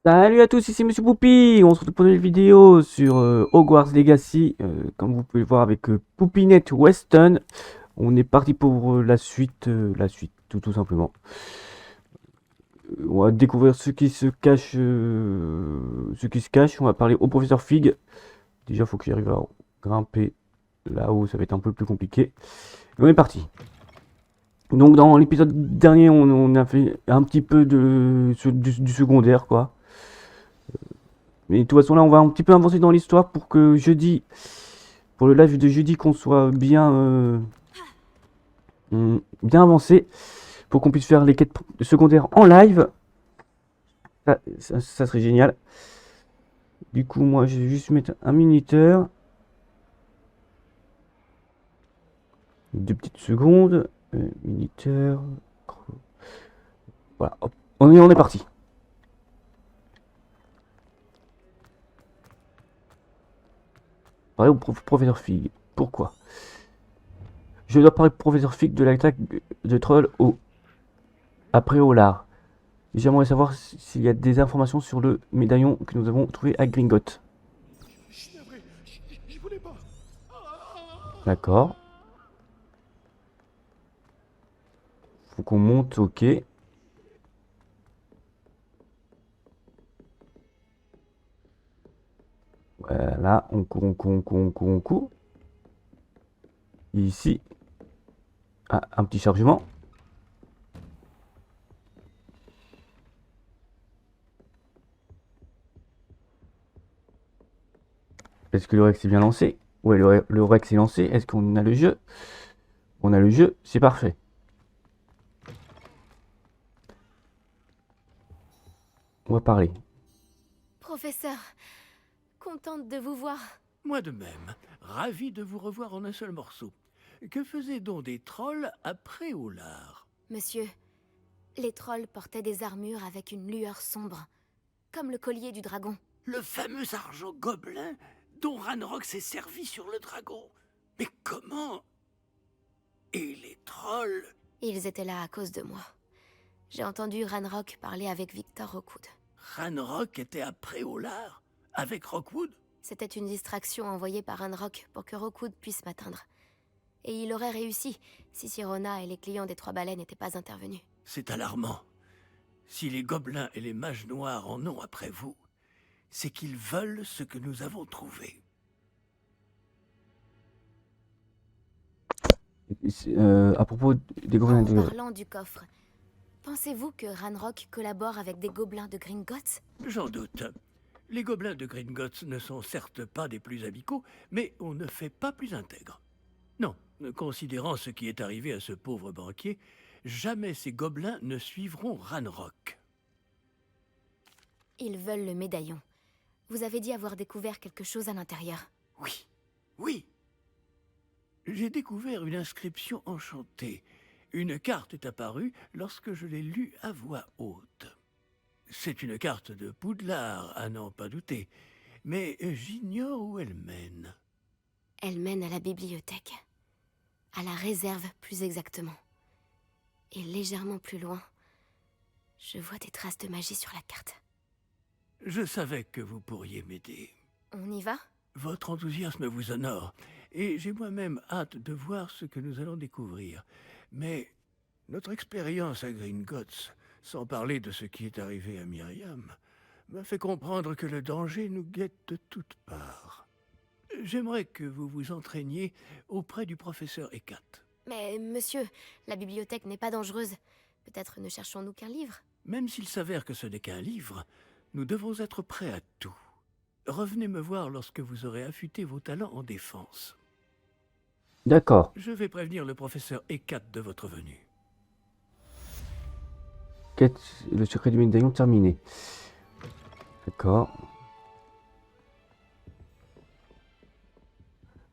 Salut à tous, ici Monsieur Poupy. On se retrouve pour une nouvelle vidéo sur Hogwarts Legacy. Comme vous pouvez le voir avec Poupinette Weston. On est parti pour la suite tout simplement. On va découvrir ce qui se cache. On va parler au professeur Fig. Déjà, il faut que j'arrive à grimper là-haut, ça va être un peu plus compliqué. On est parti. Donc dans l'épisode dernier, on a fait un petit peu du secondaire quoi. Mais de toute façon, là, on va un petit peu avancer dans l'histoire pour que jeudi, pour le live de jeudi, qu'on soit bien avancé, pour qu'on puisse faire les quêtes secondaires en live. Ça serait génial. Du coup, moi, je vais juste mettre un minuteur. 2 petites secondes. Minuteur. Voilà, hop. On est parti. Parler au professeur Fig. Pourquoi? Je dois parler au professeur Fig de l'attaque de troll après au lard. J'aimerais savoir s'il y a des informations sur le médaillon que nous avons trouvé à Gringotts. Je suis navré, je voulais pas. D'accord. Faut qu'on monte, ok. Voilà, on court, on court, on court, on court, on court. Ici, un petit chargement. Est-ce que le Rex est bien lancé? Ouais, le Rex est lancé. Est-ce qu'on a le jeu? On a le jeu, c'est parfait. On va parler. Professeur, contente de vous voir. Moi de même, ravi de vous revoir en un seul morceau. Que faisaient donc des trolls après Oulard? Monsieur, les trolls portaient des armures avec une lueur sombre, comme le collier du dragon. Le fameux argent gobelin dont Ranrock s'est servi sur le dragon. Mais comment? Et les trolls? Ils étaient là à cause de moi. J'ai entendu Ranrock parler avec Victor Rookwood. Ranrock était après Oulard? Avec Rockwood? C'était une distraction envoyée par Ranrock pour que Rookwood puisse m'atteindre. Et il aurait réussi si Sirona et les clients des Trois Balais n'étaient pas intervenus. C'est alarmant. Si les gobelins et les mages noirs en ont après vous, c'est qu'ils veulent ce que nous avons trouvé. À propos des gobelins En de... parlant du coffre, pensez-vous que Ranrock collabore avec des gobelins de Gringotts? J'en doute. Les gobelins de Gringotts ne sont certes pas des plus amicaux, mais on ne fait pas plus intègre. Non, considérant ce qui est arrivé à ce pauvre banquier, jamais ces gobelins ne suivront Ranrock. Ils veulent le médaillon. Vous avez dit avoir découvert quelque chose à l'intérieur. Oui, oui. J'ai découvert une inscription enchantée. Une carte est apparue lorsque je l'ai lue à voix haute. C'est une carte de Poudlard, à n'en pas douter, mais j'ignore où elle mène. Elle mène à la bibliothèque. À la réserve, plus exactement. Et légèrement plus loin, je vois des traces de magie sur la carte. Je savais que vous pourriez m'aider. On y va? Votre enthousiasme vous honore, et j'ai moi-même hâte de voir ce que nous allons découvrir. Mais notre expérience à Gringotts, sans parler de ce qui est arrivé à Myriam, m'a fait comprendre que le danger nous guette de toutes parts. J'aimerais que vous vous entraîniez auprès du professeur Ekat. Mais monsieur, la bibliothèque n'est pas dangereuse. Peut-être ne cherchons-nous qu'un livre? Même s'il s'avère que ce n'est qu'un livre, nous devons être prêts à tout. Revenez me voir lorsque vous aurez affûté vos talents en défense. D'accord. Je vais prévenir le professeur Ekat de votre venue. Quête, le secret du médaillon terminé. D'accord.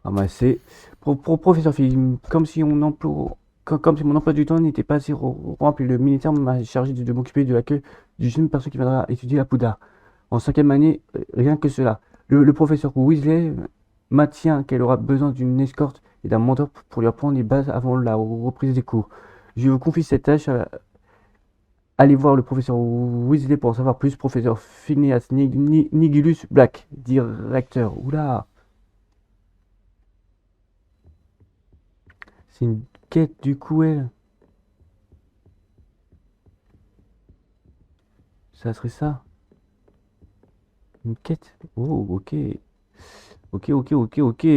Ramasser. Professeur Fig, comme si mon emploi du temps n'était pas assez rempli, le militaire m'a chargé de m'occuper de l'accueil d'une jeune personne qui viendra étudier la Poudlard. En 5e année, rien que cela. Le professeur Weasley maintient qu'elle aura besoin d'une escorte et d'un mentor pour lui apprendre les bases avant la reprise des cours. Je vous confie cette tâche allez voir le professeur Weasley pour en savoir plus. Professeur Phineas Nigellus Black, directeur. Oula. C'est une quête du coup, elle. Ça serait ça. Une quête. Oh, ok. Ok, ok, ok, ok.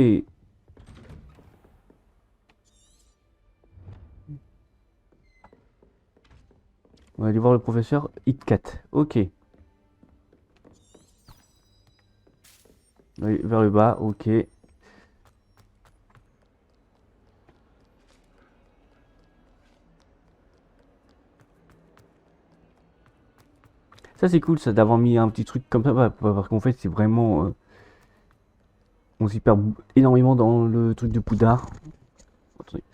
On va aller voir le professeur Hitcat. Ok. Oui, vers le bas, ok. Ça c'est cool ça d'avoir mis un petit truc comme ça, parce qu'en fait c'est vraiment... on s'y perd énormément dans le truc de Poudlard. Attendez,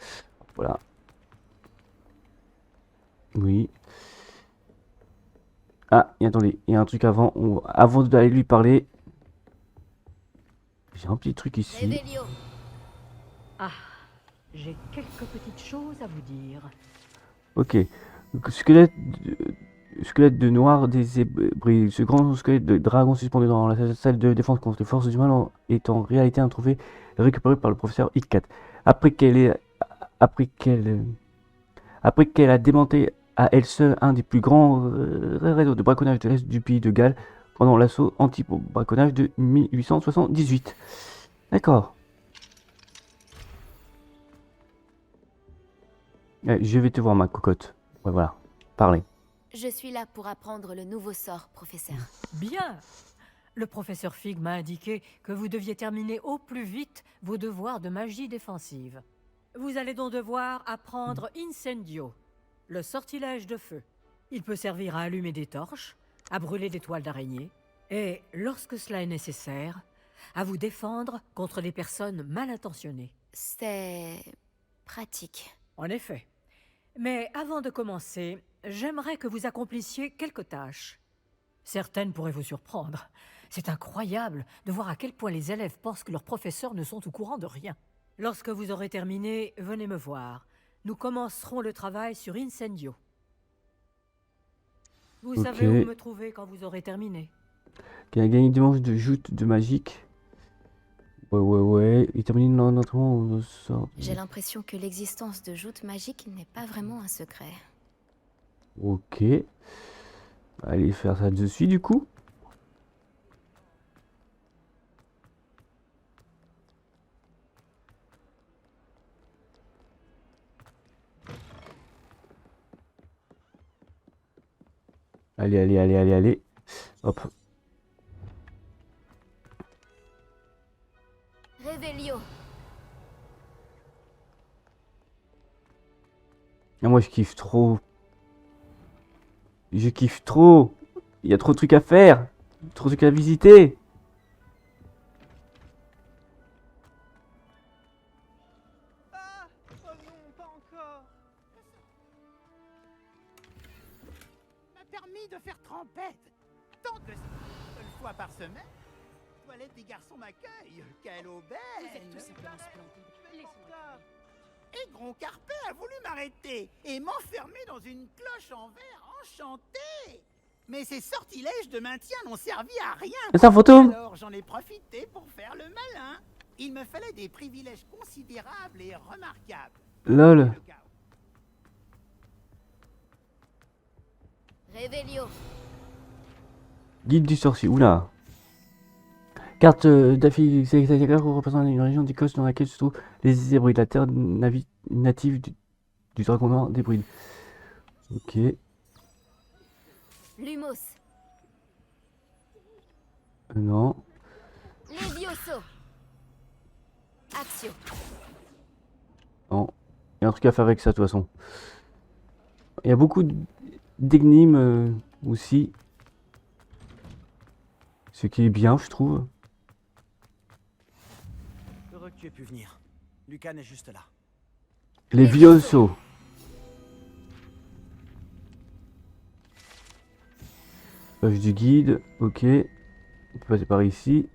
voilà. Oui. Ah, et attendez, il y a un truc avant. Avant d'aller lui parler, j'ai un petit truc ici. Revelio. Ah, j'ai quelques petites choses à vous dire. Ok. Donc, squelette de noir des hybrides. Ce grand squelette de dragon suspendu dans la salle de défense contre les forces du mal est en réalité un trophée récupéré par le professeur Hitcat. Après qu'elle a démantelé à elle seule un des plus grands réseaux de braconnage de l'Est du pays de Galles pendant l'assaut anti-braconnage de 1878. D'accord. Je vais te voir, ma cocotte. Ouais, voilà. Parlez. Je suis là pour apprendre le nouveau sort, professeur. Bien. Le professeur Fig m'a indiqué que vous deviez terminer au plus vite vos devoirs de magie défensive. Vous allez donc devoir apprendre Incendio, le sortilège de feu. Il peut servir à allumer des torches, à brûler des toiles d'araignée, et, lorsque cela est nécessaire, à vous défendre contre les personnes mal intentionnées. C'est pratique. En effet. Mais avant de commencer, j'aimerais que vous accomplissiez quelques tâches. Certaines pourraient vous surprendre. C'est incroyable de voir à quel point les élèves pensent que leurs professeurs ne sont au courant de rien. Lorsque vous aurez terminé, venez me voir. Nous commencerons le travail sur Incendio. Vous savez où me trouver quand vous aurez terminé. Qui a gagné des manches de joute de magique. Ouais. Il termine l'entraînement. J'ai l'impression que l'existence de joutes magiques n'est pas vraiment un secret. Ok. Allez faire ça dessus du coup. Allez. Hop. Revelio. Ah, moi je kiffe trop. Je kiffe trop. Il y a trop de trucs à faire. Trop de trucs à visiter. Ah! Oh non, pas encore! M'a permis de faire trempette! Tant de une fois par semaine? Toilette des garçons m'accueille! Quelle aubaine! Et Groncarpet a voulu m'arrêter et m'enfermer dans une cloche en verre enchantée! Mais ces sortilèges de maintien n'ont servi à rien! C'est un fantôme. Alors j'en ai profité pour faire le malin! Il me fallait des privilèges considérables et remarquables. Lol. Revelio. Guide du sorcier. Oula. Carte d'affiche représente une région d'Écosse dans laquelle se trouvent les Hébrides, la terre native du dragon noir d'Hébride. Ok. Lumos. Non. Levioso. Axio. Non. Il y a un truc à faire avec ça de toute façon. Il y a beaucoup d'énigmes aussi. Ce qui est bien, je trouve. Heureux que tu aies pu venir. Lucan est juste là. Les Vioso. Page du guide. Ok. On peut passer par ici.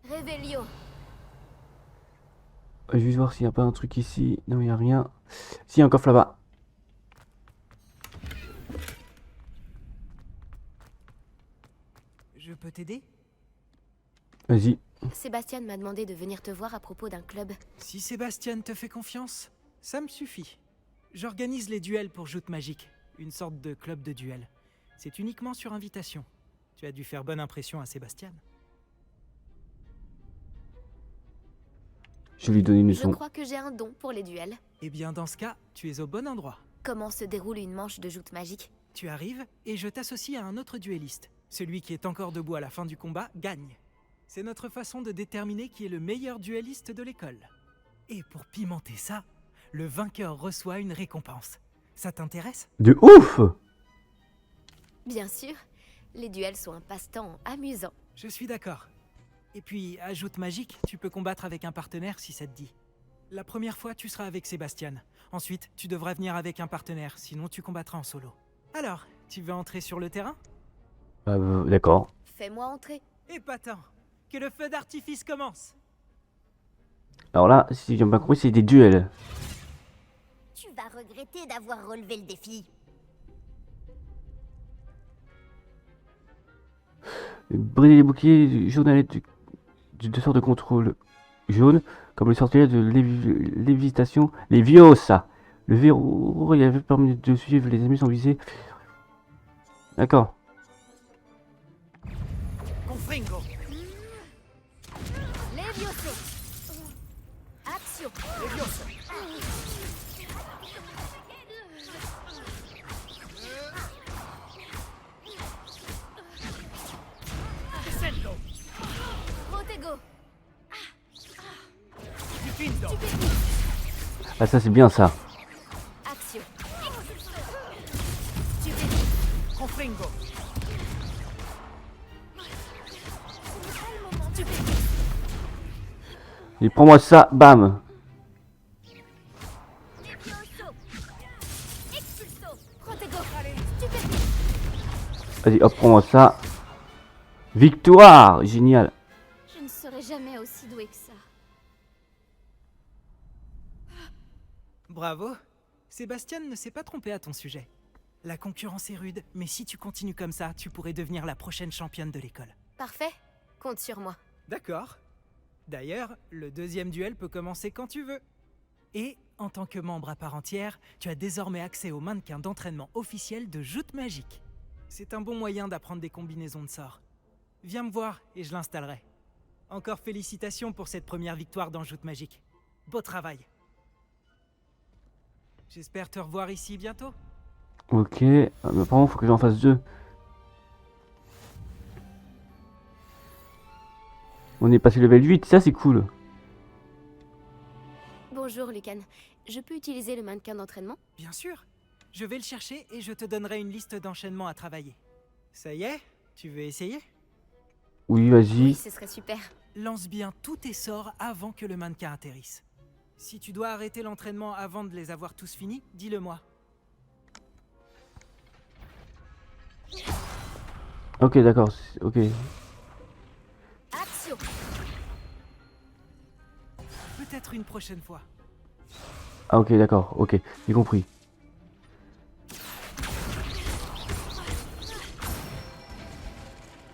Revelio. Je vais juste voir s'il n'y a pas un truc ici. Non, il n'y a rien. Si, un coffre là-bas. peut t'aider? Vas-y. Sébastien m'a demandé de venir te voir à propos d'un club. Si Sébastien te fait confiance, ça me suffit. J'organise les duels pour Joute Magique, une sorte de club de duel. C'est uniquement sur invitation. Tu as dû faire bonne impression à Sébastien. Je vais lui donner une Je leçon. crois que j'ai un don pour les duels. Eh bien, dans ce cas, tu es au bon endroit. Comment se déroule une manche de joute magique? Tu arrives et je t'associe à un autre duelliste. Celui qui est encore debout à la fin du combat gagne. C'est notre façon de déterminer qui est le meilleur duelliste de l'école. Et pour pimenter ça, le vainqueur reçoit une récompense. Ça t'intéresse? De ouf! Bien sûr, les duels sont un passe-temps amusant. Je suis d'accord. Et puis, à Joute Magique, tu peux combattre avec un partenaire si ça te dit. La première fois, tu seras avec Sébastien. Ensuite, tu devras venir avec un partenaire, sinon tu combattras en solo. Alors, tu veux entrer sur le terrain? D'accord. Fais-moi entrer. Épatant! Que le feu d'artifice commence! Alors là, si j'ai bien compris, c'est des duels. Tu vas regretter d'avoir relevé le défi. Briser les boucliers journaliers de sorte de contrôle jaune, comme le sortilège de lévitation, les Viosa. Le verrou, il avait permis de suivre les ennemis sans viser. D'accord. Confringo. Levioso. Action. Leviosa. Descendo. Protego. Difendo. Ah, ça, c'est bien ça. Action. Confringo. Et prends-moi ça, bam. Expulso. Protego. Vas-y, hop, prends-moi ça. Victoire! Génial. Je ne serai jamais aussi doué que ça. Bravo! Sébastien ne s'est pas trompé à ton sujet. La concurrence est rude, mais si tu continues comme ça, tu pourrais devenir la prochaine championne de l'école. Parfait. Compte sur moi. D'accord. D'ailleurs, le deuxième duel peut commencer quand tu veux. Et, en tant que membre à part entière, tu as désormais accès au mannequin d'entraînement officiel de Joute Magique. C'est un bon moyen d'apprendre des combinaisons de sorts. Viens me voir et je l'installerai. Encore félicitations pour cette première victoire dans Joute Magique. Beau travail. J'espère te revoir ici bientôt. Ok. Ah, mais par contre, faut que j'en fasse deux. On est passé level 8, ça c'est cool. Bonjour, Lucan. Je peux utiliser le mannequin d'entraînement? Bien sûr. Je vais le chercher et je te donnerai une liste d'enchaînements à travailler. Ça y est? Tu veux essayer? Oui, Oui, vas-y. ce serait super. Lance bien tous tes sorts avant que le mannequin atterrisse. Si tu dois arrêter l'entraînement avant de les avoir tous finis, dis-le-moi. Ok, d'accord. Ok. Action. Peut-être une prochaine fois. Ah, ok, d'accord. Ok, j'ai compris.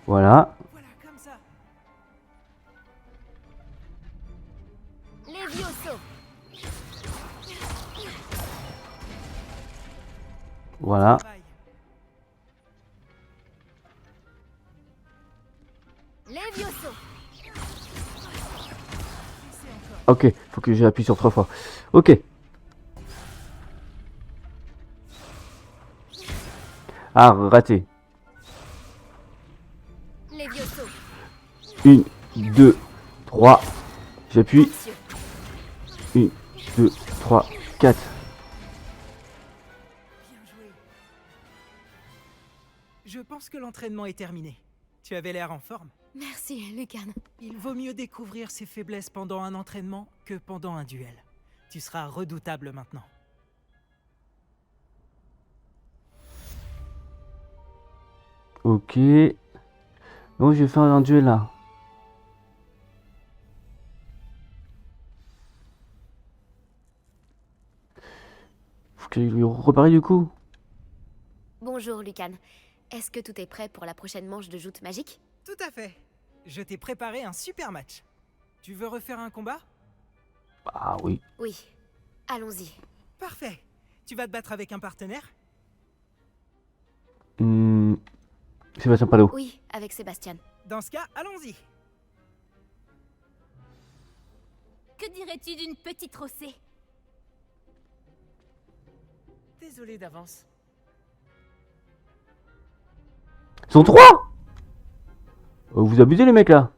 Voilà. Voilà, comme ça. Levioso. Voilà. Travail. Levioso. Ok, faut que j'appuie sur 3 fois. Ok. Ah, raté. Levioso. 1, 2, 3. J'appuie. Action. 1, 2, 3, 4. Bien joué. Je pense que l'entraînement est terminé. Tu avais l'air en forme. Merci, Lucan. Il vaut mieux découvrir ses faiblesses pendant un entraînement que pendant un duel. Tu seras redoutable maintenant. Ok. Donc je vais faire un duel là. Faut que je lui repare du coup. Bonjour, Lucan. Est-ce que tout est prêt pour la prochaine manche de joute magique? Tout à fait. Je t'ai préparé un super match. Tu veux refaire un combat? Ah oui. Oui, allons-y. Parfait. Tu vas te battre avec un partenaire? Sébastien Palo. Oui, avec Sébastien. Dans ce cas, allons-y. Que dirais-tu d'une petite rossée? Désolé d'avance. Ils sont 3. Vous abusez les mecs là.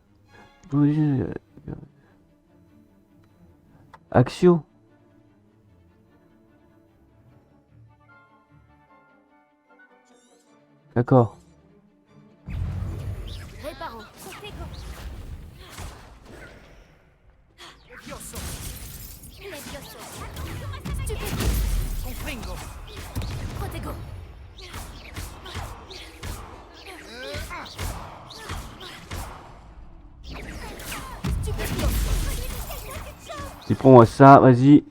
Axio. D'accord. Réparons. Levioso. Levioso. Confringo. Protego. Et prends-moi ça, vas-y.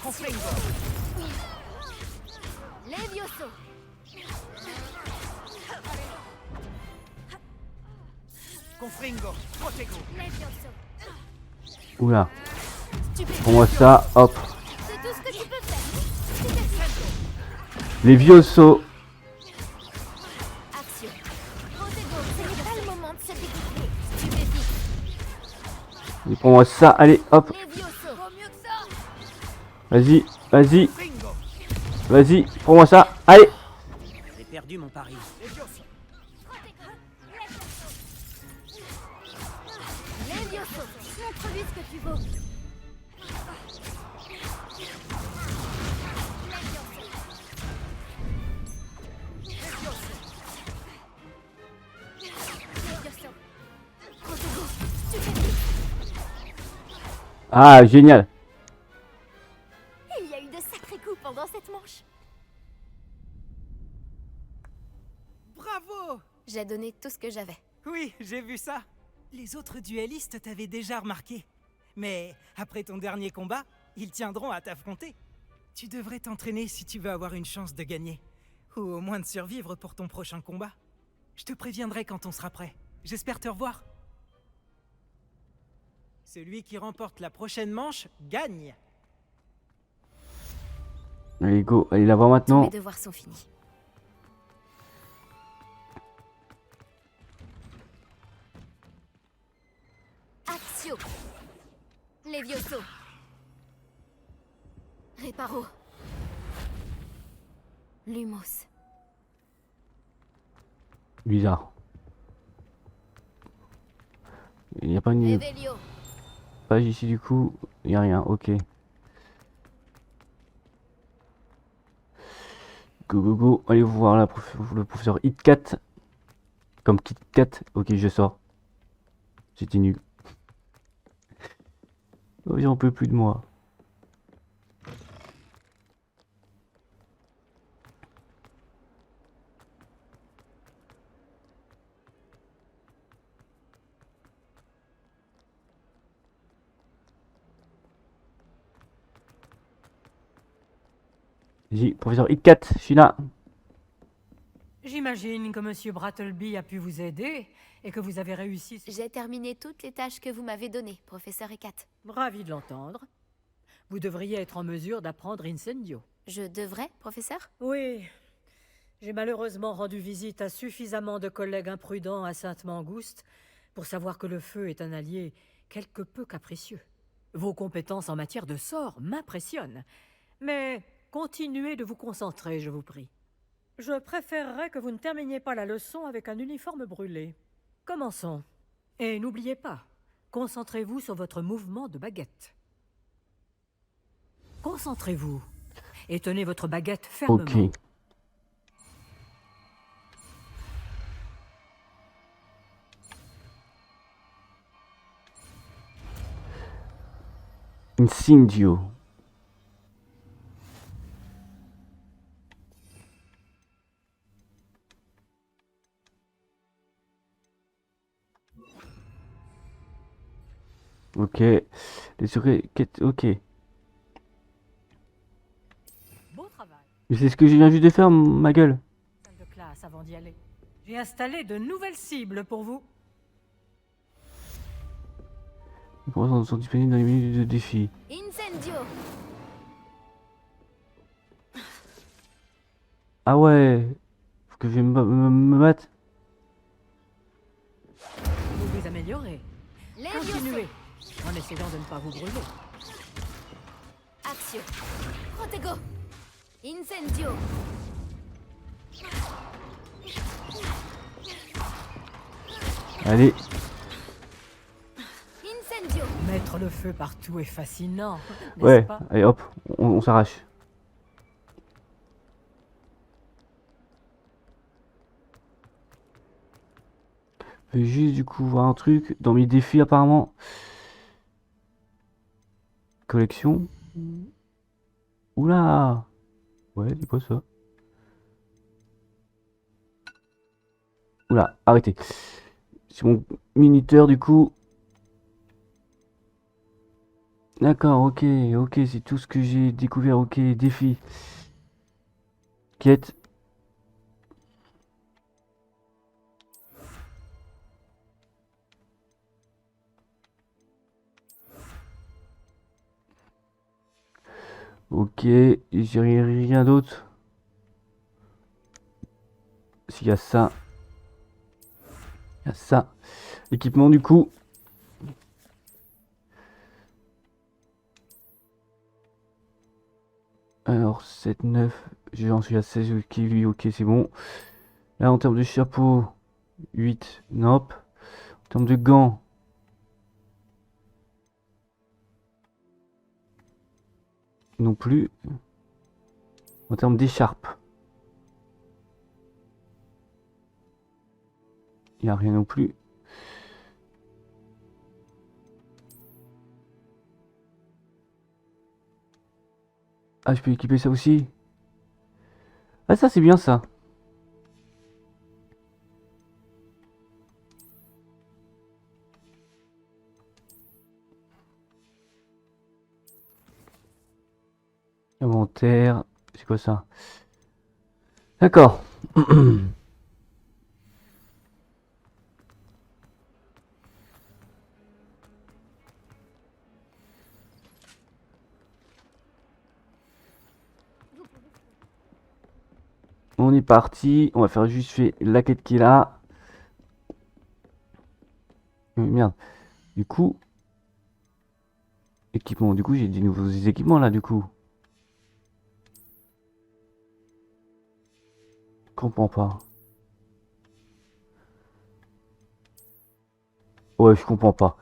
Confringo. Levioso. Confringo. Protego. Levioso. Oula. Prends-moi ça, hop. C'est tout ce que tu peux faire. Les Vioso. Action. Protego, c'est pas le moment de se dégoûter. Stupéfie. Et prends-moi ça, allez, hop. Levioso. Vaut mieux que ça. Vas-y, vas-y, Confringo. vas-y. Prends-moi ça, allez. J'ai perdu mon pari. Levioso. Levioso. Montre-lui ce que tu vaux. Ah, génial. Il y a eu de sacrés coups pendant cette manche. Bravo! J'ai donné tout ce que j'avais. Oui, j'ai vu ça. Les autres duellistes t'avaient déjà remarqué. Mais après ton dernier combat, ils tiendront à t'affronter. Tu devrais t'entraîner si tu veux avoir une chance de gagner. Ou au moins de survivre pour ton prochain combat. Je te préviendrai quand on sera prêt. J'espère te revoir. Celui qui remporte la prochaine manche gagne. Allez, go. Allez la voir Tous maintenant. mes devoirs sont finis. Axio. Levioso. Reparo. Lumos. Bizarre. Il n'y a pas une Revelio. page ici du coup. Il n'y a rien, ok. Go go go. Allez voir le professeur Hitcat. Comme Kit Kat. Ok, je sors. C'était nul. Oh, j'en peux plus de moi. Vas-y, professeur Hitcat, je suis là. J'imagine que Monsieur Brattleby a pu vous aider et que vous avez réussi. J'ai terminé toutes les tâches que vous m'avez données, professeur Ekat. Ravi de l'entendre. Vous devriez être en mesure d'apprendre Incendio. Je devrais, professeur? Oui. J'ai malheureusement rendu visite à suffisamment de collègues imprudents à Sainte-Mangouste pour savoir que le feu est un allié quelque peu capricieux. Vos compétences en matière de sort m'impressionnent, mais continuez de vous concentrer, je vous prie. Je préférerais que vous ne terminiez pas la leçon avec un uniforme brûlé. Commençons. Et n'oubliez pas, concentrez-vous sur votre mouvement de baguette. Concentrez-vous et tenez votre baguette fermement. Ok. Incendio. Ok. Les secrets. Ok. Beau travail. Mais c'est ce que je viens juste de faire, ma gueule. Salle de classe avant d'y aller. J'ai installé de nouvelles cibles pour vous. Les composants sont disponibles dans les menus de défi. Incendio. Ah ouais. Faut que je me batte. Vous vous améliorez. Levioso. Continuez, en essayant de ne pas vous brûler. Axio. Protego. Incendio. Allez. Incendio. Mettre le feu partout est fascinant, n'est-ce Ouais. pas? Allez hop. On s'arrache. Je vais juste du coup voir un truc. Dans mes défis apparemment. Collection. Oula. Ouais, c'est quoi ça? Oula, arrêtez. C'est mon minuteur du coup. D'accord, ok, ok, c'est tout ce que j'ai découvert, ok, défi. Quête. Ok, j'ai rien d'autre. S'il y a ça. Il y a ça. Équipement du coup. Alors 7, 9, j'en suis à 16, ok, lui, ok, c'est bon. Là en termes de chapeau, 8, nope. En termes de gants, non plus. En termes d'écharpe, il n'y a rien non plus. Ah, je peux équiper ça aussi. Ah, ça c'est bien ça. Inventaire, c'est quoi ça? D'accord. On est parti. On va faire juste fait la quête qui est là. Merde. Du coup, équipement. Du coup, j'ai des nouveaux équipements là. Du coup, je comprends pas. Ouais, je comprends pas.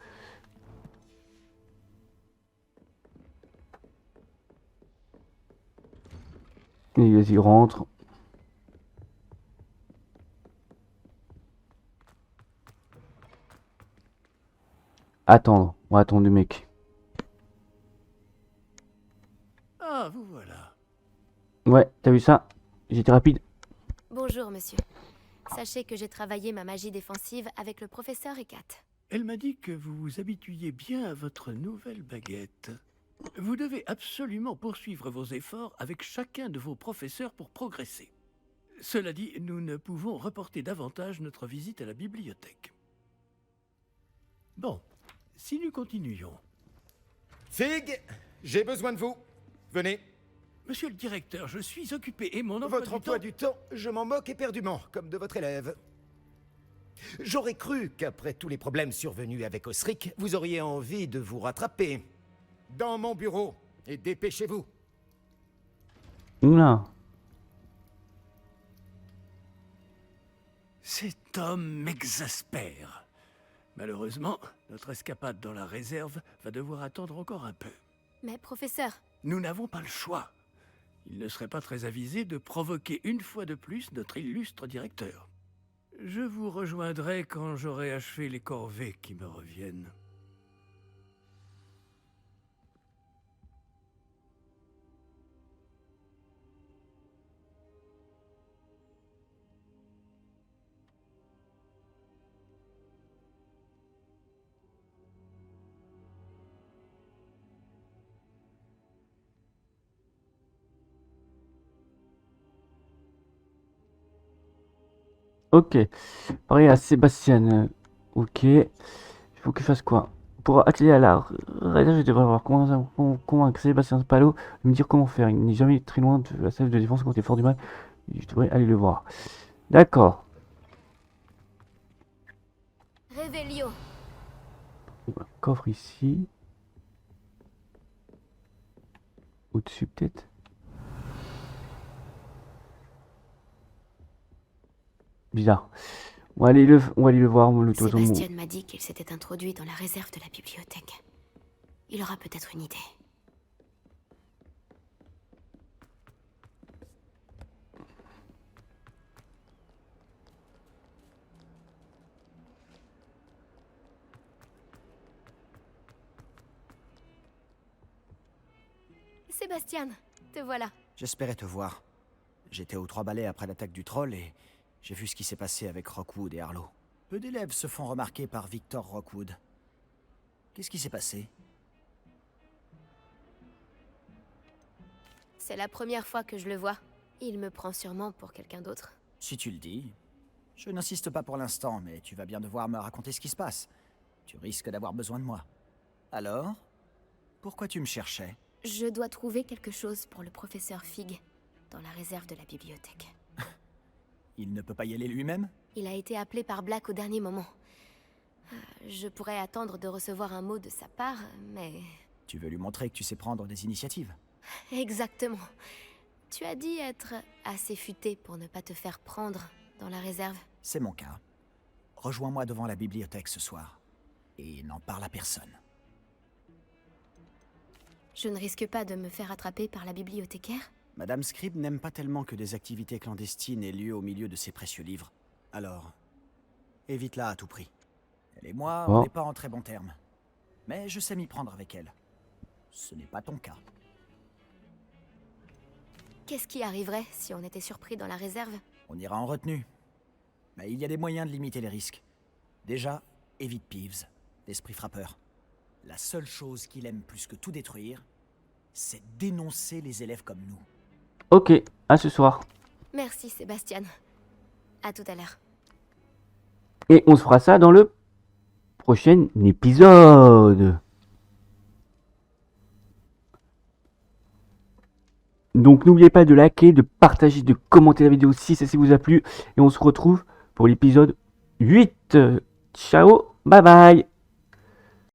Et vas-y, rentre. Attendre. On va attendre le mec. Ah, vous voilà. Ouais, t'as vu ça? J'étais rapide. Bonjour, monsieur. Sachez que j'ai travaillé ma magie défensive avec le professeur Hecat. Elle m'a dit que vous vous habituiez bien à votre nouvelle baguette. Vous devez absolument poursuivre vos efforts avec chacun de vos professeurs pour progresser. Cela dit, nous ne pouvons reporter davantage notre visite à la bibliothèque. Bon, si nous continuions. Fig, j'ai besoin de vous. Venez. Monsieur le directeur, je suis occupé et mon emploi Votre du emploi temps... du temps, je m'en moque éperdument, comme de votre élève. J'aurais cru qu'après tous les problèmes survenus avec Osric, vous auriez envie de vous rattraper. Dans mon bureau, et dépêchez-vous. Oula. Cet homme m'exaspère. Malheureusement, notre escapade dans la réserve va devoir attendre encore un peu. Mais professeur, Nous n'avons pas le choix. Il ne serait pas très avisé de provoquer une fois de plus notre illustre directeur. Je vous rejoindrai quand j'aurai achevé les corvées qui me reviennent. Ok. Pareil à Sébastien. Ok. Il faut qu'il fasse quoi? Pour accéder à la réserve, je devrais avoir convaincre Sébastien Spallo de me dire comment faire. Il n'est jamais très loin de la salle de défense contre les forts du mal. Je devrais aller le voir. D'accord. Révélio. Un coffre ici. Au-dessus peut-être. Bizarre. On va aller le voir. Le toison. Sébastien m'a dit qu'il s'était introduit dans la réserve de la bibliothèque. Il aura peut-être une idée. Sébastien, te voilà. J'espérais te voir. J'étais aux 3 balais après l'attaque du troll et j'ai vu ce qui s'est passé avec Rockwood et Harlow. Peu d'élèves se font remarquer par Victor Rockwood. Qu'est-ce qui s'est passé? C'est la première fois que je le vois. Il me prend sûrement pour quelqu'un d'autre. Si tu le dis. Je n'insiste pas pour l'instant, mais tu vas bien devoir me raconter ce qui se passe. Tu risques d'avoir besoin de moi. Alors? Pourquoi tu me cherchais? Je dois trouver quelque chose pour le professeur Fig dans la réserve de la bibliothèque. Il ne peut pas y aller lui-même? Il a été appelé par Black au dernier moment. Je pourrais attendre de recevoir un mot de sa part, mais... Tu veux lui montrer que tu sais prendre des initiatives? Exactement. Tu as dit être assez futé pour ne pas te faire prendre dans la réserve. C'est mon cas. Rejoins-moi devant la bibliothèque ce soir. Et n'en parle à personne. Je ne risque pas de me faire attraper par la bibliothécaire? Madame Scribe n'aime pas tellement que des activités clandestines aient lieu au milieu de ses précieux livres. Alors, évite-la à tout prix. Elle et moi, on n'est pas en très bons termes. Mais je sais m'y prendre avec elle. Ce n'est pas ton cas. Qu'est-ce qui arriverait si on était surpris dans la réserve? On ira en retenue. Mais il y a des moyens de limiter les risques. Déjà, évite Peeves, l'esprit frappeur. La seule chose qu'il aime plus que tout détruire, c'est dénoncer les élèves comme nous. Ok, à ce soir. Merci Sébastien. À tout à l'heure. Et on se fera ça dans le prochain épisode. Donc n'oubliez pas de liker, de partager, de commenter la vidéo si ça vous a plu. Et on se retrouve pour l'épisode 8. Ciao, bye bye.